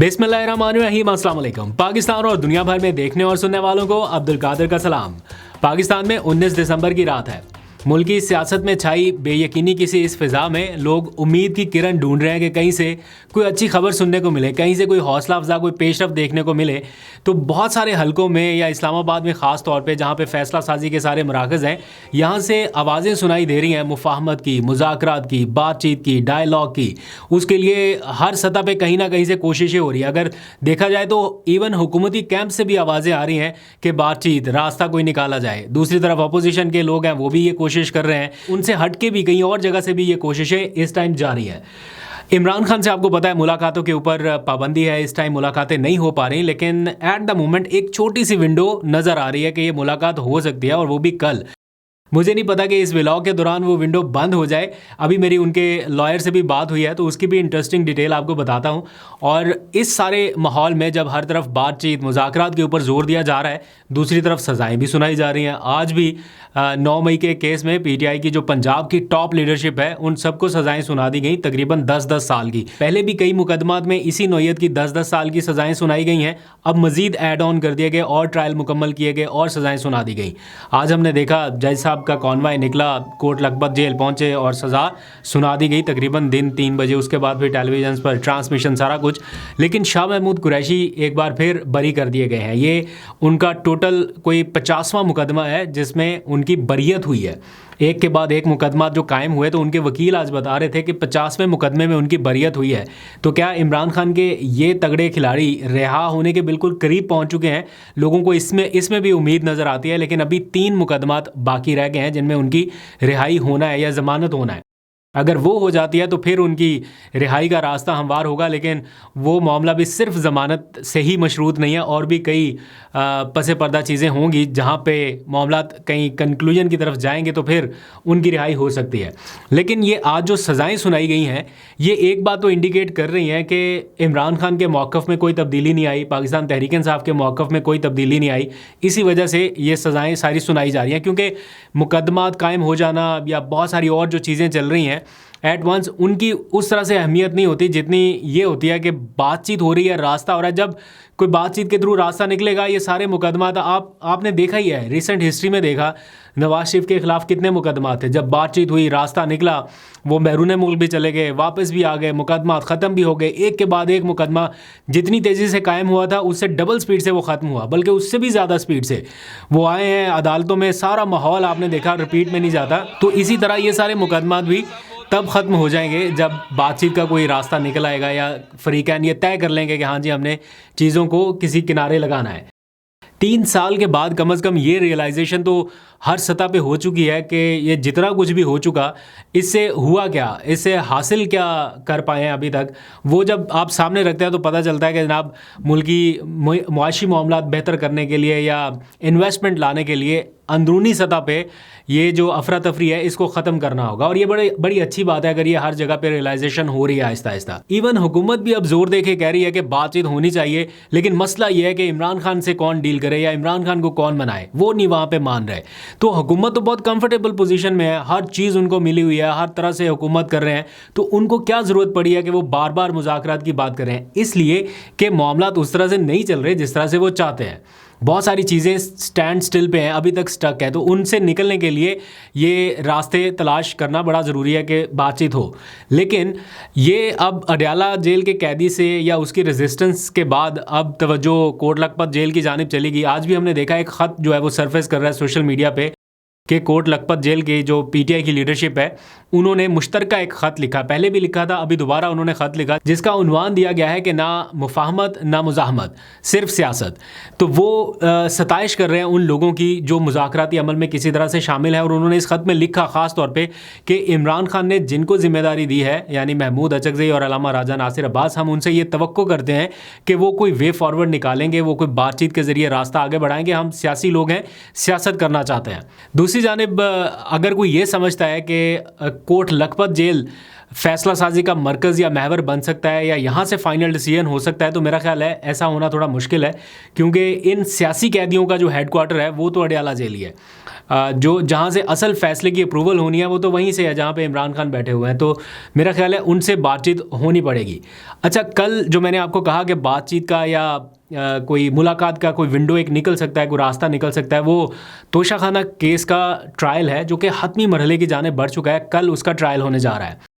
बिस्मिल्लाहिर्रहमानिर्रहीम, अस्सलाम वालेकुम। पाकिस्तान और दुनिया भर में देखने और सुनने वालों को अब्दुल कादिर का सलाम। पाकिस्तान में 19 दिसंबर की रात है। मुल्क की सियासत में छाई बेयकीनी की सी इस फिज़ा में लोग उम्मीद की किरण ढूंढ रहे हैं कि कहीं से कोई अच्छी खबर सुनने को मिले, कहीं से कोई हौसला अफजा, कोई पेशरफ देखने को मिले। तो बहुत सारे हलकों में या इस्लामाबाद में ख़ास तौर पे जहाँ पे फ़ैसला साजी के सारे मराकज़ हैं, यहाँ से आवाज़ें सुनाई दे रही हैं मुफाहमत की, मुज़ाकरात की, बातचीत की, डायलॉग की। उसके लिए हर सतह पे कहीं ना कहीं से कोशिशें हो रही हैं। अगर देखा जाए तो इवन हुकूमती कैंप से भी आवाज़ें आ रही हैं कि बातचीत, रास्ता कोई निकाला जाए। दूसरी तरफ अपोजिशन के लोग हैं, वो भी ये कोशिश कर रहे हैं। उनसे हट के भी कहीं और जगह से भी ये कोशिशें इस टाइम जारी हैं। इमरान खान से आपको पता है मुलाकातों के ऊपर पाबंदी है, इस टाइम मुलाकातें नहीं हो पा रही, लेकिन एट द मोमेंट एक छोटी सी विंडो नज़र आ रही है कि ये मुलाकात हो सकती है, और वो भी कल। मुझे नहीं पता कि इस व्लॉग के दौरान वो विंडो बंद हो जाए। अभी मेरी उनके लॉयर से भी बात हुई है, तो उसकी भी इंटरेस्टिंग डिटेल आपको बताता हूँ। और इस सारे माहौल में जब हर तरफ बातचीत, मुज़ाकरात के ऊपर जोर दिया जा रहा है, दूसरी तरफ सज़ाएं भी सुनाई जा रही हैं। आज भी 9 मई के केस में पीटीआई की जो पंजाब की टॉप लीडरशिप है, उन सबको सज़ाएं सुना दी गई, तकरीबन 10-10 साल की। पहले भी कई मुकदमात में इसी नौयत की 10-10 साल की सज़ाएं सुनाई गई हैं। अब मज़ीद ऐड ऑन कर दिए गए और ट्रायल मुकम्मल किए गए और सज़ाएं सुना दी गई। आज हमने देखा जज साहब का कॉन्वाय निकला, कोट लखपत जेल पहुंचे और सज़ा सुना दी गई तकरीबन दिन 3 बजे। उसके बाद फिर टेलीविजन पर ट्रांसमिशन सारा कुछ। लेकिन शाह महमूद कुरैशी एक बार फिर बरी कर दिए गए हैं। ये उनका टोटल कोई 50वां मुकदमा है जिसमें उनकी बरियत हुई है। एक के बाद एक मुकदमा जो कायम हुए, तो उनके वकील आज बता रहे थे कि 50वें मुकदमे में उनकी बरियत हुई है। तो क्या इमरान खान के ये तगड़े खिलाड़ी रिहा होने के बिल्कुल करीब पहुंच चुके हैं? लोगों को इसमें भी उम्मीद नज़र आती है, लेकिन अभी 3 मुकदमात बाकी रह गए हैं जिनमें उनकी रिहाई होना है या ज़मानत होना है। अगर वो हो जाती है तो फिर उनकी रिहाई का रास्ता हमवार होगा, लेकिन वो मामला भी सिर्फ ज़मानत से ही मशरूत नहीं है, और भी कई पसे पर्दा चीज़ें होंगी जहाँ पे मामला कहीं कंक्लूजन की तरफ जाएंगे, तो फिर उनकी रिहाई हो सकती है। लेकिन ये आज जो सज़ाएं सुनाई गई हैं, ये एक बात तो इंडिकेट कर रही हैं कि इमरान खान के मौक़िफ़ में कोई तब्दीली नहीं आई, पाकिस्तान तहरीक इंसाफ के मौक़िफ़ में कोई तब्दीली नहीं आई। इसी वजह से ये सज़ाएँ सारी सुनाई जा रही हैं, क्योंकि मुकदमात कायम हो जाना या बहुत सारी और जो चीज़ें चल रही हैं एट वंस, उनकी उस तरह से अहमियत नहीं होती जितनी ये होती है कि बातचीत हो रही है, रास्ता हो रहा है। जब कोई बातचीत के थ्रू रास्ता निकलेगा, ये सारे मुकदमात आपने देखा ही है, रिसेंट हिस्ट्री में देखा नवाज शरीफ के ख़िलाफ़ कितने मुकदमात थे। जब बातचीत हुई, रास्ता निकला, वो बैरून मुल्क भी चले गए, वापस भी आ गए, मुकदमात ख़त्म भी हो गए। एक के बाद एक मुकदमा जितनी तेज़ी से कायम हुआ था, उससे डबल स्पीड से वो ख़त्म हुआ, बल्कि उससे भी ज़्यादा स्पीड से वो आए हैं अदालतों में। सारा माहौल आपने देखा, रिपीट में नहीं जाता। तो इसी तरह ये सारे मुकदमात भी तब ख़त्म हो जाएंगे जब बातचीत का कोई रास्ता निकल आएगा या फ़रीक़ैन ये तय कर लेंगे कि हाँ जी, हमने चीज़ों को किसी किनारे लगाना है। 3 साल के बाद कम से कम ये रियलाइजेशन तो हर सतह पे हो चुकी है कि ये जितना कुछ भी हो चुका, इससे हुआ क्या, इससे हासिल क्या कर पाए हैं अभी तक, वो जब आप सामने रखते हैं तो पता चलता है कि जनाब मुल्की मुआशी मामलात बेहतर करने के लिए या इन्वेस्टमेंट लाने के लिए अंदरूनी सतह पे ये जो अफरा तफरी है, इसको ख़त्म करना होगा। और ये बड़ी अच्छी बात है अगर ये हर जगह पे रियलाइजेशन हो रही है आहिस्ता आहिस्ता। इवन हुकूमत भी अब जोर देके कह रही है कि बातचीत होनी चाहिए, लेकिन मसला ये है कि इमरान खान से कौन डील करे या इमरान खान को कौन मनाए, वो नहीं वहाँ पे मान रहे। तो हुकूमत तो बहुत कंफर्टेबल पोजीशन में है, हर चीज़ उनको मिली हुई है, हर तरह से हुकूमत कर रहे हैं, तो उनको क्या ज़रूरत पड़ी है कि वो बार बार मुज़ाकरात की बात कर रहे हैं? इसलिए कि मामलात उस तरह से नहीं चल रहे जिस तरह से वो चाहते हैं। बहुत सारी चीज़ें स्टैंड स्टिल पे हैं, अभी तक स्टक है, तो उनसे निकलने के लिए ये रास्ते तलाश करना बड़ा ज़रूरी है कि बातचीत हो। लेकिन ये अब अडयाला जेल के कैदी से या उसकी रेजिस्टेंस के बाद अब तवज्जो कोट लखपत जेल की जानिब चली गई। आज भी हमने देखा एक ख़त जो है वो सरफेस कर रहा है सोशल मीडिया पे कि कोट लखपत जेल की जो पीटीआई की लीडरशिप है, उन्होंने मुश्तरका एक ख़त लिखा, पहले भी लिखा था, अभी दोबारा उन्होंने ख़त लिखा, जिसका उन्वान दिया गया है कि ना मुफाहमत ना मुज़ाहमत, सिर्फ सियासत। तो वो सताइश कर रहे हैं उन लोगों की जो मुज़ाकराती अमल में किसी तरह से शामिल है। और उन्होंने इस ख़त में लिखा ख़ास तौर पर कि इमरान खान ने जिनको ज़िम्मेदारी दी है, यानी महमूद अचकज़ई और अल्लामा राजा नासिर अब्बास, हम उनसे ये तवक्को करते हैं कि वो कोई वे फॉरवर्ड निकालेंगे, वो कोई बातचीत के ज़रिए रास्ता आगे बढ़ाएंगे। हम सियासी लोग हैं, सियासत करना चाहते हैं। दूसरी जानिब अगर कोई ये समझता है कि कोट लखपत जेल फैसला साजी का मरकज़ या महवर बन सकता है या यहाँ से फाइनल डिसीजन हो सकता है, तो मेरा ख्याल है ऐसा होना थोड़ा मुश्किल है, क्योंकि इन सियासी कैदियों का जो हेडक्वार्टर है वो तो अडयाला जेल ही है। जो जहाँ से असल फैसले की अप्रूवल होनी है वो तो वहीं से है जहाँ पे इमरान खान बैठे हुए हैं। तो मेरा ख्याल है उनसे बातचीत होनी पड़ेगी। अच्छा, कल जो मैंने आपको कहा कि बातचीत का या कोई मुलाकात का कोई विंडो एक निकल सकता है, कोई रास्ता निकल सकता है, वो तोशाखाना केस का ट्रायल है जो कि हतमी मरहले की जाने बढ़ चुका है। कल उसका ट्रायल होने जा रहा है।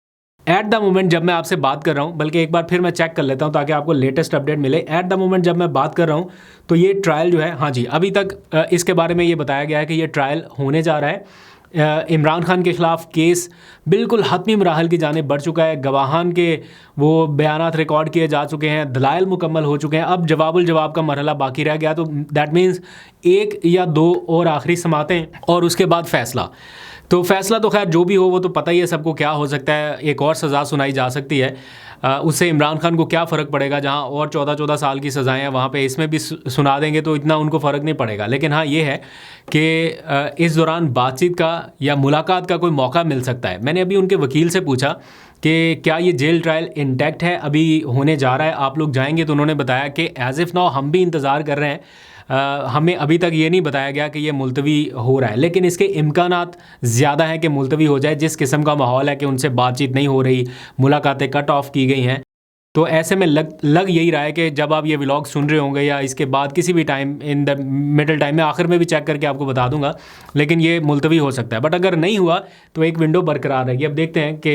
एट द मोमेंट जब मैं आपसे बात कर रहा हूँ, बल्कि एक बार फिर मैं चेक कर लेता हूँ ताकि आपको लेटेस्ट अपडेट मिले। एट द मोमेंट जब मैं बात कर रहा हूँ तो ये ट्रायल जो है, हाँ जी, अभी तक इसके बारे में ये बताया गया है कि ये ट्रायल होने जा रहा है। इमरान खान के ख़िलाफ़ केस बिल्कुल हतमी मराहल की जाने बढ़ चुका है। गवाहान के वो बयानात रिकॉर्ड किए जा चुके हैं, दलाइल मुकम्मल हो चुके हैं। अब जवाबुल जवाब का मरहला बाकी रह गया, तो दैट मीन्स 1 या 2 और आखिरी समातें और उसके बाद फ़ैसला। तो फैसला तो खैर जो भी हो वो तो पता ही है सबको क्या हो सकता है। एक और सज़ा सुनाई जा सकती है, उससे इमरान खान को क्या फ़र्क पड़ेगा। जहां और 14-14 साल की सज़ाएं हैं वहाँ पे इसमें भी सुना देंगे तो इतना उनको फ़र्क नहीं पड़ेगा। लेकिन हाँ, ये है कि इस दौरान बातचीत का या मुलाकात का कोई मौका मिल सकता है। मैंने अभी उनके वकील से पूछा कि क्या ये जेल ट्रायल इंटैक्ट है, अभी होने जा रहा है, आप लोग जाएंगे? तो उन्होंने बताया कि एज़ इफ़ नाउ हम भी इंतज़ार कर रहे हैं। हमें अभी तक ये नहीं बताया गया कि ये मुलतवी हो रहा है, लेकिन इसके इम्कानात ज़्यादा हैं कि मुलतवी हो जाए। जिस किस्म का माहौल है कि उनसे बातचीत नहीं हो रही, मुलाकातें कट ऑफ की गई हैं, तो ऐसे में लग यही रहा है कि जब आप ये व्लॉग सुन रहे होंगे या इसके बाद किसी भी time in the middle time में, आखिर में भी चेक करके आपको बता दूंगा, लेकिन ये मुलतवी हो सकता है। बट अगर नहीं हुआ तो एक विंडो बरकरार रहेगी। अब देखते हैं कि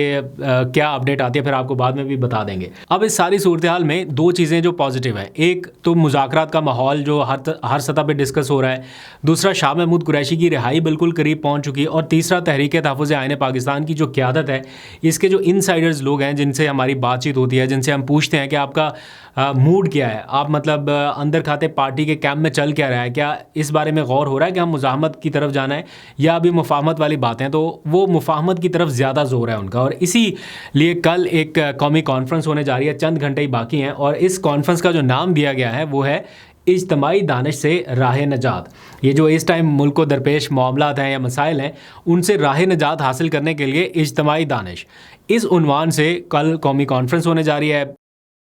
क्या अपडेट आती है, फिर आपको बाद में भी बता देंगे। अब इस सारी सूरत हाल में 2 चीज़ें जो पॉजिटिव हैं, एक तो मुज़ाकरात का माहौल जो हर सतह पर डिस्कस हो रहा है, दूसरा शाह महमूद कुरैशी की रिहाई बिल्कुल करीब पहुँच चुकी है, और तीसरा तहरीक तहफ़्फ़ुज़ आईन पाकिस्तान की जो क़यादत है, इसके जो इनसाइडर्स लोग हैं जिनसे हमारी बातचीत होती है, जिनसे हम पूछते हैं कि आपका मूड क्या है, आप मतलब अंदर खाते पार्टी के कैंप में चल क्या रहा है, क्या इस बारे में गौर हो रहा है कि हम मुज़ाहमत की तरफ जाना है या अभी मुफाहमत वाली बातें, तो वो मुफाहमत की तरफ ज़्यादा जोर है उनका। और इसी लिए कल एक कौमी कॉन्फ्रेंस होने जा रही है, चंद घंटे ही बाकी हैं, और इस कॉन्फ्रेंस का जो नाम दिया गया है वो है इज्तमाई दानिश से राह नजात। ये जो इस टाइम मुल्क को दरपेश मामलात हैं या मसाइल हैं, उनसे राह नजात हासिल करने के लिए इज्तमाई दानिश, इस उन्वान से कल कौमी कॉन्फ्रेंस होने जा रही है,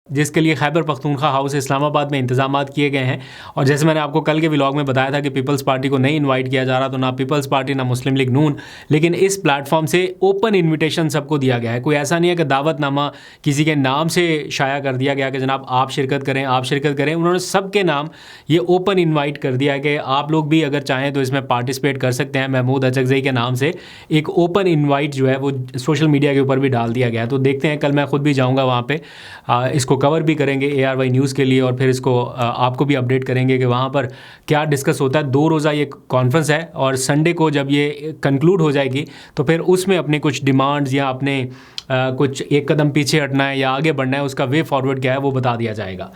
जिसके लिए खैबर पख्तूनख्वा हाउस इस्लामाबाद में इंतजामात किए गए हैं। और जैसे मैंने आपको कल के व्लॉग में बताया था कि पीपल्स पार्टी को नहीं इनवाइट किया जा रहा, तो ना पीपल्स पार्टी ना मुस्लिम लीग नून, लेकिन इस प्लेटफॉर्म से ओपन इन्विटेशन सबको दिया गया है। कोई ऐसा नहीं है कि दावतनामा किसी के नाम से शाया कर दिया गया कि जनाब आप शिरकत करें, आप शिरकत करें। उन्होंने सबके नाम ये ओपन इन्वाइट कर दिया है कि आप लोग भी अगर चाहें तो इसमें पार्टिसिपेट कर सकते हैं। महमूद अचकज़ई के नाम से एक ओपन इन्वाइट जो है वो सोशल मीडिया के ऊपर भी डाल दिया गया है। तो देखते हैं, कल मैं खुद भी जाऊँगा वहाँ पर, इसको कवर भी करेंगे ARY न्यूज़ के लिए, और फिर इसको आपको भी अपडेट करेंगे कि वहाँ पर क्या डिस्कस होता है। 2 रोज़ा ये कॉन्फ्रेंस है, और संडे को जब ये कंक्लूड हो जाएगी तो फिर उसमें अपने कुछ डिमांड्स या अपने कुछ एक कदम पीछे हटना है या आगे बढ़ना है, उसका वे फॉरवर्ड क्या है वो बता दिया जाएगा।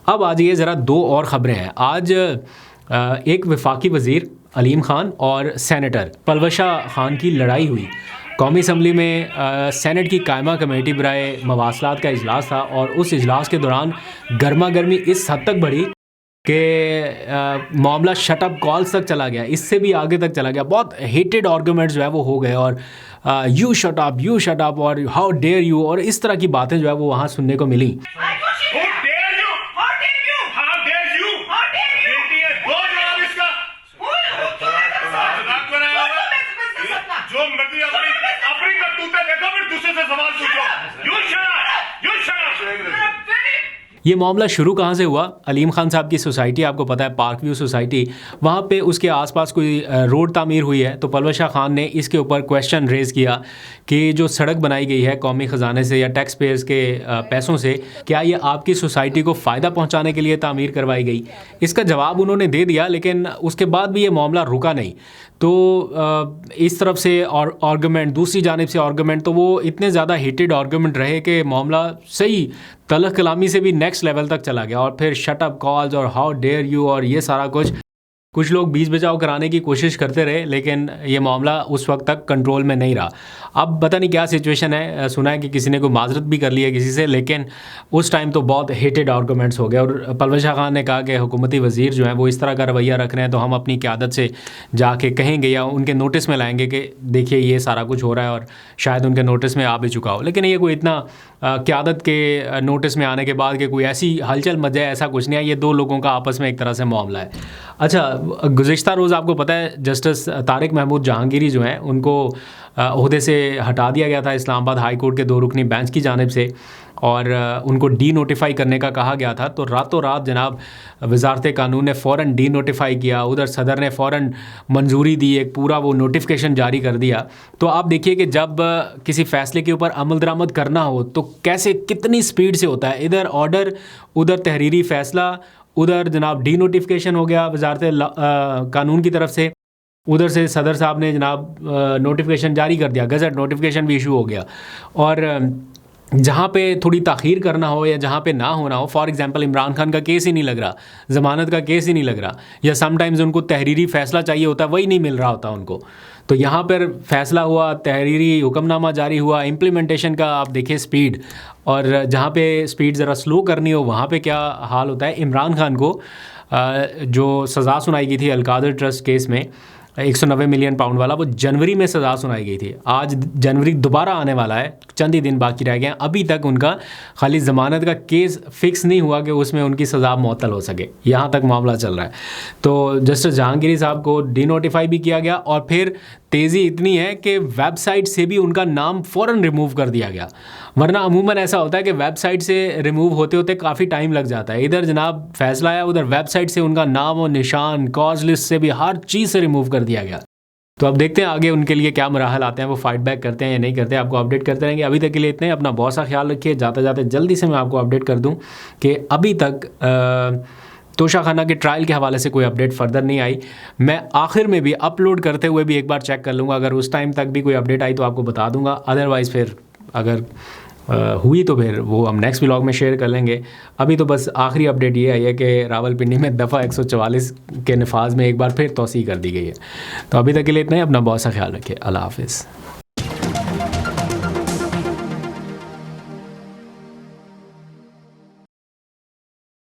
अब आ जाइए ज़रा 2 और ख़बरें हैं। आज एक वफाकी वज़ीर अलीम खान और सेनेटर पलवशा खान की लड़ाई हुई। कौमी असम्बली में सेनेट की कायमा कमेटी बराए मवासलात का इजलास था, और उस इजलास के दौरान गर्मा गर्मी इस हद तक बढ़ी कि मामला शटअप कॉल्स तक चला गया, इससे भी आगे तक चला गया। बहुत हेटेड आर्गूमेंट्स जो है वो हो गए, और यू शट अप और हाउ डेयर यू, और इस तरह की बातें जो है वो वहाँ सुनने को मिली। ये मामला शुरू कहाँ से हुआ? अलीम खान साहब की सोसाइटी आपको पता है, पार्क व्यू सोसाइटी, वहाँ पे उसके आसपास कोई रोड तामीर हुई है, तो पलवशा खान ने इसके ऊपर क्वेश्चन रेज़ किया कि जो सड़क बनाई गई है कौमी ख़जाने से या टैक्स पेयर्स के पैसों से, क्या ये आपकी सोसाइटी को फ़ायदा पहुँचाने के लिए तामीर करवाई गई? इसका जवाब उन्होंने दे दिया, लेकिन उसके बाद भी ये मामला रुका नहीं। तो इस तरफ से आर्गूमेंट, दूसरी जानिब से आर्गूमेंट, तो वो इतने ज़्यादा हीटेड आर्गूमेंट रहे कि मामला सही तलख कलामी से भी नेक्स्ट लेवल तक चला गया, और फिर शट अप कॉल्स और हाउ डेयर यू और ये सारा कुछ लोग बीच बचाव कराने की कोशिश करते रहे, लेकिन ये मामला उस वक्त तक कंट्रोल में नहीं रहा। अब पता नहीं क्या सिचुएशन है, सुना है कि किसी ने कोई माजरत भी कर ली है किसी से, लेकिन उस टाइम तो बहुत हेटेड आर्गूमेंट्स हो गए। और पलवशा खान ने कहा कि हुकूमती वज़ीर जो है वो इस तरह का रवैया रख रहे हैं, तो हम अपनी क़यादत से जाके कहेंगे या उनके नोटिस में लाएंगे कि देखिए ये सारा कुछ हो रहा है, और शायद उनके नोटिस में आ भी चुका हो। लेकिन ये कोई इतना क़यादत के नोटिस में आने के बाद कि कोई ऐसी हलचल मच जाए, ऐसा कुछ नहीं है। ये 2 लोगों का आपस में एक तरह से मामला है। अच्छा, गुज़िश्ता रोज़ आपको पता है जस्टिस तारिक महमूद जहांगीरी जो हैं उनको ओहदे से हटा दिया गया था इस्लामाबाद हाई कोर्ट के 2 रुकनी बेंच की जानिब से, और उनको डी नोटिफाई करने का कहा गया था। तो रातों रात जनाब वजारत कानून ने फ़ौरन डी नोटिफाई किया, उधर सदर ने फ़ौरन मंजूरी दी, एक पूरा वो नोटिफिकेशन जारी कर दिया। तो आप देखिए कि जब किसी फ़ैसले के ऊपर अमल दरामद करना हो तो कैसे कितनी स्पीड से होता है, इधर ऑर्डर, उधर तहरीरी फ़ैसला, उधर जनाब डी नोटिफिकेशन हो गया वजारत कानून की तरफ से, उधर से सदर साहब ने जनाब नोटिफिकेशन जारी कर दिया, गज़ट नोटिफिकेशन भी इशू हो गया। और जहाँ पे थोड़ी ताख़ीर करना हो या जहाँ पे ना होना हो, फॉर एग्ज़ाम्पल इमरान खान का केस ही नहीं लग रहा, ज़मानत का केस ही नहीं लग रहा, या समटाइम्स उनको तहरीरी फ़ैसला चाहिए होता है, वही नहीं मिल रहा होता उनको। तो यहाँ पर फ़ैसला हुआ, तहरीरी हुक्मनामा जारी हुआ, इम्प्लीमेंटेशन का आप देखिए स्पीड, और जहाँ पे स्पीड ज़रा स्लो करनी हो वहाँ पे क्या हाल होता है। इमरान खान को जो सज़ा सुनाई गई थी अलकादर ट्रस्ट केस में 190 मिलियन पाउंड वाला, वो जनवरी में सज़ा सुनाई गई थी। आज जनवरी दोबारा आने वाला है, चंद ही दिन बाकी रह गए हैं। अभी तक उनका खाली ज़मानत का केस फिक्स नहीं हुआ कि उसमें उनकी सज़ा मुअत्तल हो सके, यहाँ तक मामला चल रहा है। तो जस्टिस जहांगीरी साहब को डी नोटिफाई भी किया गया, और फिर तेज़ी इतनी है कि वेबसाइट से भी उनका नाम फ़ौरन रिमूव कर दिया गया। वरना अमूमन ऐसा होता है कि वेबसाइट से रिमूव होते होते काफ़ी टाइम लग जाता है। इधर जनाब फैसला आया, उधर वेबसाइट से उनका नाम और निशान, कॉज लिस्ट से भी हर चीज़ से रिमूव कर दिया गया। तो अब देखते हैं आगे उनके लिए क्या मराहल आते हैं, वो फाइट बैक करते हैं या नहीं करते, आपको अपडेट करते रहेंगे। अभी तक के लिए इतने, अपना बहुत सा ख्याल रखिए। जाते जाते जल्दी से मैं आपको अपडेट कर दूँ कि अभी तक तोशा खाना के ट्रायल के हवाले से कोई अपडेट फर्दर नहीं आई। मैं आखिर में भी अपलोड करते हुए भी एक बार चेक कर लूँगा, अगर उस टाइम तक भी कोई अपडेट आई तो आपको बता दूँगा। अदरवाइज़ फिर अगर हुई तो फिर वो हम नेक्स्ट व्लॉग में शेयर कर लेंगे। अभी तो बस आखिरी अपडेट ये आई है कि रावलपिंडी में दफ़ा 144 के नफाज में एक बार फिर तौसीह कर दी गई है। तो अभी तक के लिए इतना ही, अपना बहुत सा ख्याल रखिए। अल्लाह हाफ़िज़।